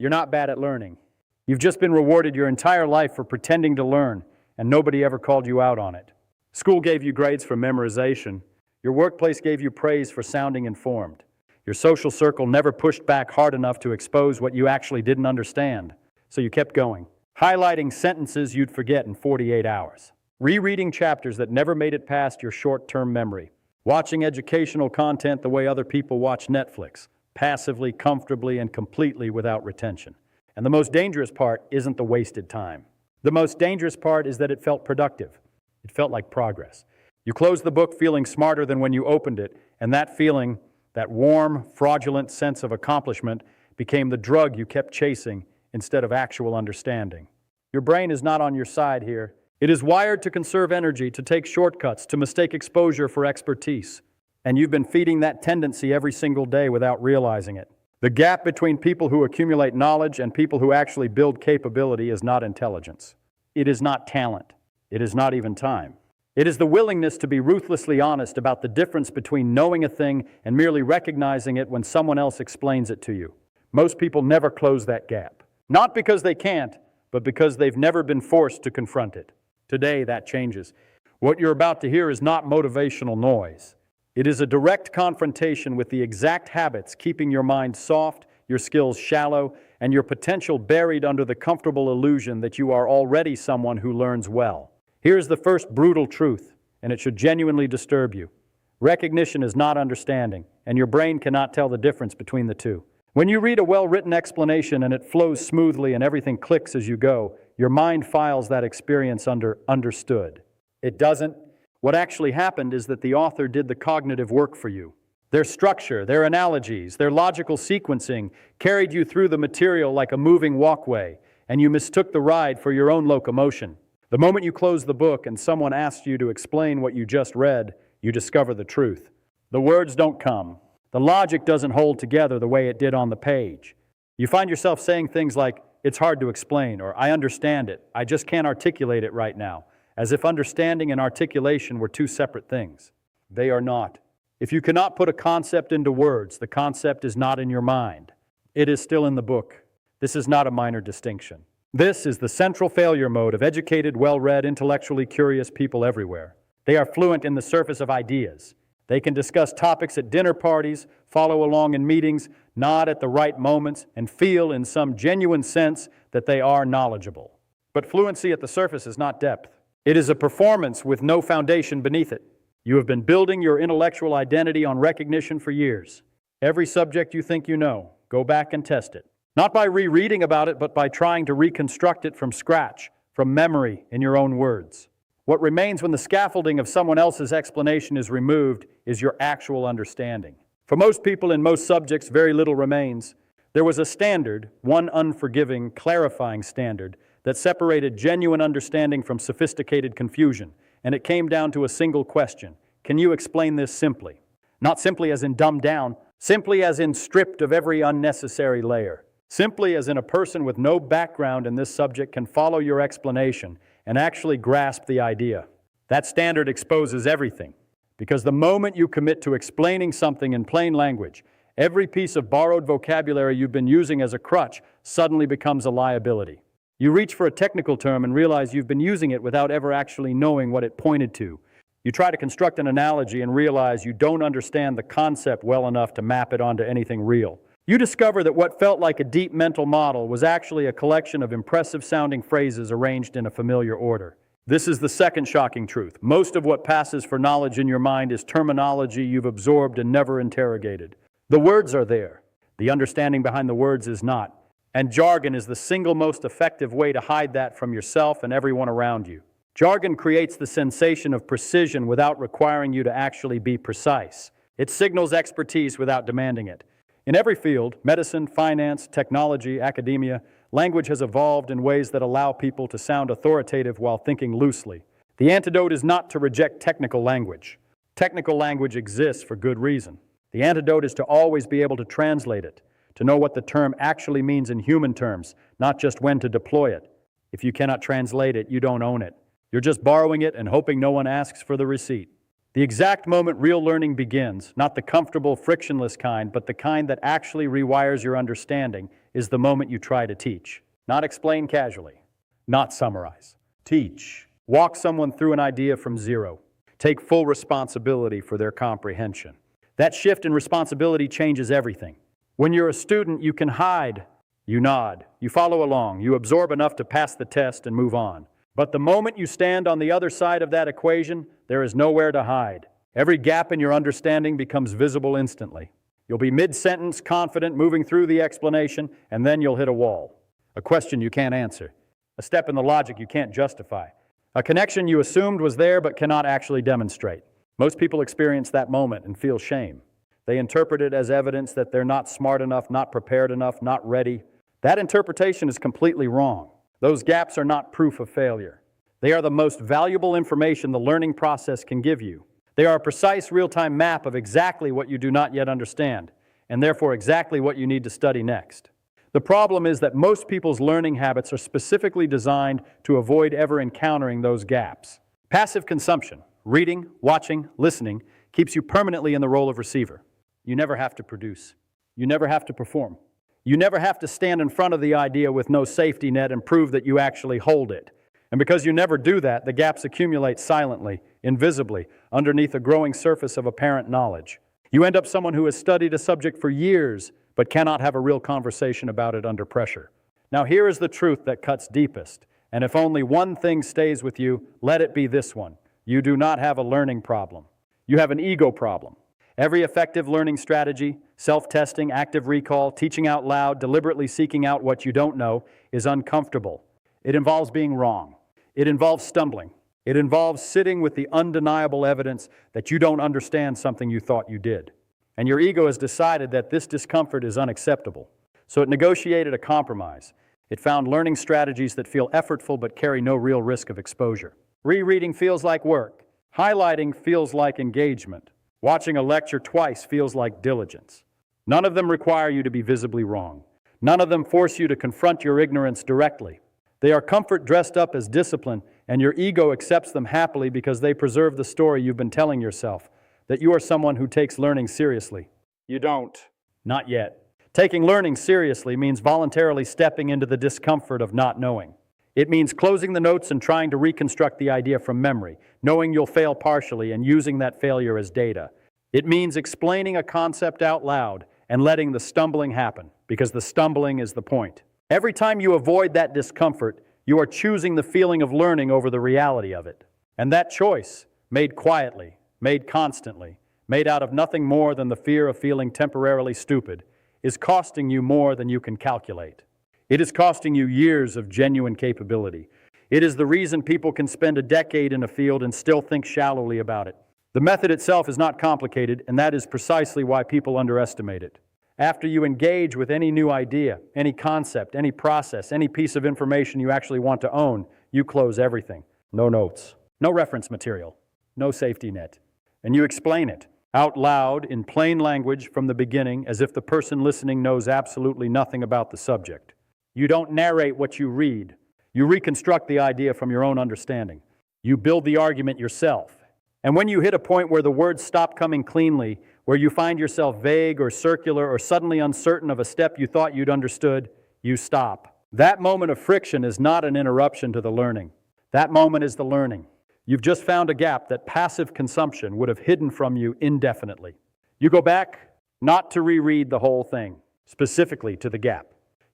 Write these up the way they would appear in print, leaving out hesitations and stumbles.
you're not bad at learning. You've just been rewarded your entire life for pretending to learn, and nobody ever called you out on it. School gave you grades for memorization. Your workplace gave you praise for sounding informed. Your social circle never pushed back hard enough to expose what you actually didn't understand, so you kept going, highlighting sentences you'd forget in 48 hours, rereading chapters that never made it past your short-term memory, watching educational content the way other people watch Netflix, passively, comfortably, and completely without retention. And the most dangerous part isn't the wasted time. The most dangerous part is that it felt productive. It felt like progress. You closed the book feeling smarter than when you opened it, and that feeling, that warm, fraudulent sense of accomplishment, became the drug you kept chasing instead of actual understanding. Your brain is not on your side here. It is wired to conserve energy, to take shortcuts, to mistake exposure for expertise. And you've been feeding that tendency every single day without realizing it. The gap between people who accumulate knowledge and people who actually build capability is not intelligence. It is not talent. It is not even time. It is the willingness to be ruthlessly honest about the difference between knowing a thing and merely recognizing it when someone else explains it to you. Most people never close that gap. Not because they can't, but because they've never been forced to confront it. Today, that changes. What you're about to hear is not motivational noise. It is a direct confrontation with the exact habits keeping your mind soft, your skills shallow, and your potential buried under the comfortable illusion that you are already someone who learns well. Here's the first brutal truth, and it should genuinely disturb you. Recognition is not understanding, and your brain cannot tell the difference between the two. When you read a well-written explanation and it flows smoothly and everything clicks as you go, your mind files that experience under understood. It doesn't. What actually happened is that the author did the cognitive work for you. Their structure, their analogies, their logical sequencing carried you through the material like a moving walkway, and you mistook the ride for your own locomotion. The moment you close the book and someone asks you to explain what you just read, you discover the truth. The words don't come. The logic doesn't hold together the way it did on the page. You find yourself saying things like, "It's hard to explain," or "I understand it, I just can't articulate it right now," as if understanding and articulation were two separate things. They are not. If you cannot put a concept into words, the concept is not in your mind. It is still in the book. This is not a minor distinction. This is the central failure mode of educated, well-read, intellectually curious people everywhere. They are fluent in the surface of ideas. They can discuss topics at dinner parties, follow along in meetings, nod at the right moments, and feel in some genuine sense that they are knowledgeable. But fluency at the surface is not depth. It is a performance with no foundation beneath it. You have been building your intellectual identity on recognition for years. Every subject you think you know, go back and test it. Not by rereading about it, but by trying to reconstruct it from scratch, from memory, in your own words. What remains when the scaffolding of someone else's explanation is removed is your actual understanding. For most people in most subjects, very little remains. There was a standard, one unforgiving, clarifying standard, that separated genuine understanding from sophisticated confusion, and it came down to a single question. Can you explain this simply? Not simply as in dumbed down, simply as in stripped of every unnecessary layer. Simply as in a person with no background in this subject can follow your explanation and actually grasp the idea. That standard exposes everything, because the moment you commit to explaining something in plain language, every piece of borrowed vocabulary you've been using as a crutch suddenly becomes a liability. You reach for a technical term and realize you've been using it without ever actually knowing what it pointed to. You try to construct an analogy and realize you don't understand the concept well enough to map it onto anything real. You discover that what felt like a deep mental model was actually a collection of impressive-sounding phrases arranged in a familiar order. This is the second shocking truth. Most of what passes for knowledge in your mind is terminology you've absorbed and never interrogated. The words are there. The understanding behind the words is not. And jargon is the single most effective way to hide that from yourself and everyone around you. Jargon creates the sensation of precision without requiring you to actually be precise. It signals expertise without demanding it. In every field, medicine, finance, technology, academia, language has evolved in ways that allow people to sound authoritative while thinking loosely. The antidote is not to reject technical language. Technical language exists for good reason. The antidote is to always be able to translate it, to know what the term actually means in human terms, not just when to deploy it. If you cannot translate it, you don't own it. You're just borrowing it and hoping no one asks for the receipt. The exact moment real learning begins, not the comfortable, frictionless kind, but the kind that actually rewires your understanding, is the moment you try to teach. Not explain casually, not summarize. Teach. Walk someone through an idea from zero. Take full responsibility for their comprehension. That shift in responsibility changes everything. When you're a student, you can hide. You nod. You follow along. You absorb enough to pass the test and move on. But the moment you stand on the other side of that equation, there is nowhere to hide. Every gap in your understanding becomes visible instantly. You'll be mid-sentence, confident, moving through the explanation, and then you'll hit a wall. A question you can't answer. A step in the logic you can't justify. A connection you assumed was there but cannot actually demonstrate. Most people experience that moment and feel shame. They interpret it as evidence that they're not smart enough, not prepared enough, not ready. That interpretation is completely wrong. Those gaps are not proof of failure. They are the most valuable information the learning process can give you. They are a precise real-time map of exactly what you do not yet understand, and therefore exactly what you need to study next. The problem is that most people's learning habits are specifically designed to avoid ever encountering those gaps. Passive consumption, reading, watching, listening, keeps you permanently in the role of receiver. You never have to produce. You never have to perform. You never have to stand in front of the idea with no safety net and prove that you actually hold it. And because you never do that, the gaps accumulate silently, invisibly, underneath a growing surface of apparent knowledge. You end up someone who has studied a subject for years, but cannot have a real conversation about it under pressure. Now here is the truth that cuts deepest, and if only one thing stays with you, let it be this one. You do not have a learning problem. You have an ego problem. Every effective learning strategy, self-testing, active recall, teaching out loud, deliberately seeking out what you don't know, is uncomfortable. It involves being wrong. It involves stumbling. It involves sitting with the undeniable evidence that you don't understand something you thought you did. And your ego has decided that this discomfort is unacceptable. So it negotiated a compromise. It found learning strategies that feel effortful but carry no real risk of exposure. Rereading feels like work. Highlighting feels like engagement. Watching a lecture twice feels like diligence. None of them require you to be visibly wrong. None of them force you to confront your ignorance directly. They are comfort dressed up as discipline, and your ego accepts them happily because they preserve the story you've been telling yourself, that you are someone who takes learning seriously. You don't. Not yet. Taking learning seriously means voluntarily stepping into the discomfort of not knowing. It means closing the notes and trying to reconstruct the idea from memory, knowing you'll fail partially and using that failure as data. It means explaining a concept out loud and letting the stumbling happen, because the stumbling is the point. Every time you avoid that discomfort, you are choosing the feeling of learning over the reality of it. And that choice, made quietly, made constantly, made out of nothing more than the fear of feeling temporarily stupid, is costing you more than you can calculate. It is costing you years of genuine capability. It is the reason people can spend a decade in a field and still think shallowly about it. The method itself is not complicated, and that is precisely why people underestimate it. After you engage with any new idea, any concept, any process, any piece of information you actually want to own, you close everything. No notes, no reference material, no safety net. And you explain it out loud in plain language from the beginning as if the person listening knows absolutely nothing about the subject. You don't narrate what you read. You reconstruct the idea from your own understanding. You build the argument yourself. And when you hit a point where the words stop coming cleanly, where you find yourself vague or circular or suddenly uncertain of a step you thought you'd understood, you stop. That moment of friction is not an interruption to the learning. That moment is the learning. You've just found a gap that passive consumption would have hidden from you indefinitely. You go back not to reread the whole thing, specifically to the gap.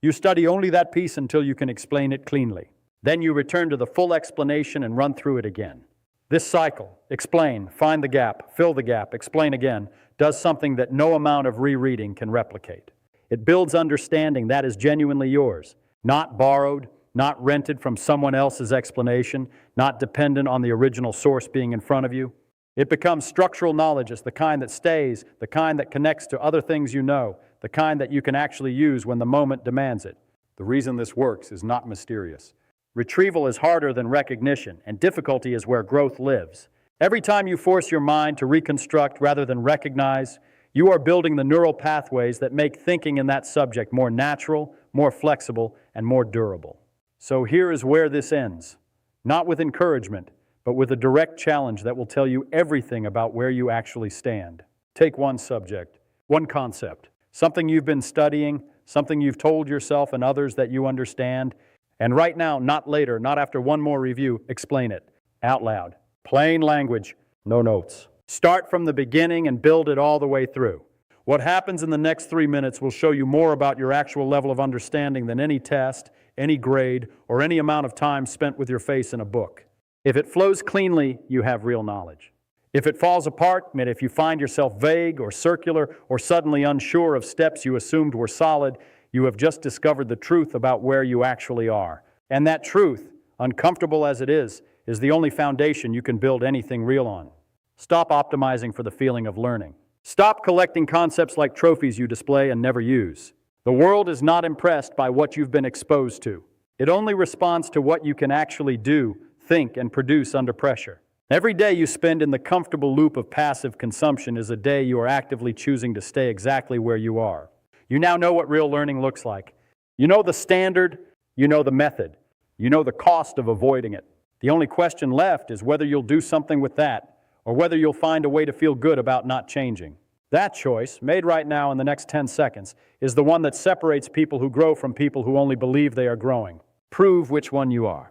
You study only that piece until you can explain it cleanly. Then you return to the full explanation and run through it again. This cycle, explain, find the gap, fill the gap, explain again, does something that no amount of rereading can replicate. It builds understanding that is genuinely yours, not borrowed, not rented from someone else's explanation, not dependent on the original source being in front of you. It becomes structural knowledge, it's the kind that stays, the kind that connects to other things you know, the kind that you can actually use when the moment demands it. The reason this works is not mysterious. Retrieval is harder than recognition, and difficulty is where growth lives. Every time you force your mind to reconstruct rather than recognize, you are building the neural pathways that make thinking in that subject more natural, more flexible, and more durable. So here is where this ends. Not with encouragement, but with a direct challenge that will tell you everything about where you actually stand. Take one subject, one concept, something you've been studying, Something you've told yourself and others that you understand. And right now, not later, not after one more review, explain it out loud. Plain language, no notes. Start from the beginning and build it all the way through. What happens in the next 3 minutes will show you more about your actual level of understanding than any test, any grade, or any amount of time spent with your face in a book. If it flows cleanly, you have real knowledge. If it falls apart, if you find yourself vague or circular or suddenly unsure of steps you assumed were solid, you have just discovered the truth about where you actually are. And that truth, uncomfortable as it is the only foundation you can build anything real on. Stop optimizing for the feeling of learning. Stop collecting concepts like trophies you display and never use. The world is not impressed by what you've been exposed to. It only responds to what you can actually do, think, and produce under pressure. Every day you spend in the comfortable loop of passive consumption is a day you are actively choosing to stay exactly where you are. You now know what real learning looks like. You know the standard, you know the method, you know the cost of avoiding it. The only question left is whether you'll do something with that, or whether you'll find a way to feel good about not changing. That choice, made right now in the next 10 seconds, is the one that separates people who grow from people who only believe they are growing. Prove which one you are.